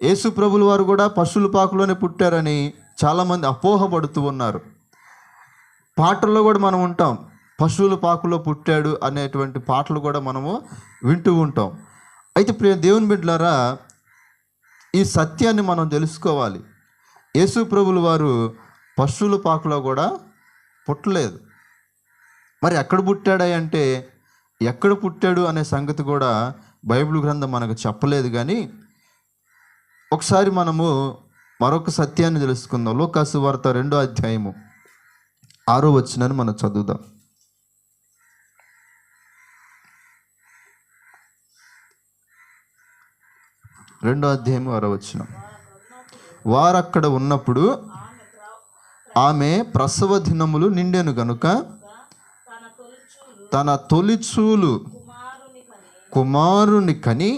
యేసు ప్రభుల వారు కూడా పశువుల పాకలోనే పుట్టారని చాలామంది అపోహపడుతూ ఉన్నారు. పాటల్లో కూడా మనం ఉంటాం, పశువుల పాకలో పుట్టాడు అనేటువంటి పాటలు కూడా మనము వింటూ ఉంటాం. అయితే ప్రియ దేవుని బిడ్డలారా, ఈ సత్యాన్ని మనం తెలుసుకోవాలి. యేసు ప్రభుల వారు పశువుల పాకలో కూడా పుట్టలేదు. మరి ఎక్కడ పుట్టాడా అంటే, ఎక్కడ పుట్టాడు అనే సంగతి కూడా బైబిల్ గ్రంథం మనకు చెప్పలేదు. కానీ ఒకసారి మనము మరొక సత్యాన్ని తెలుసుకుందాం. లూకాసు వార్త 2వ అధ్యాయము 6వ వచనాన్ని మనం చదువుదాం. 2వ అధ్యాయము 6వ వచనం. వారక్కడ ఉన్నప్పుడు ఆమె ప్రసవ దినములు నిండెను గనుక తన తొలిచూలు కుమారుని కని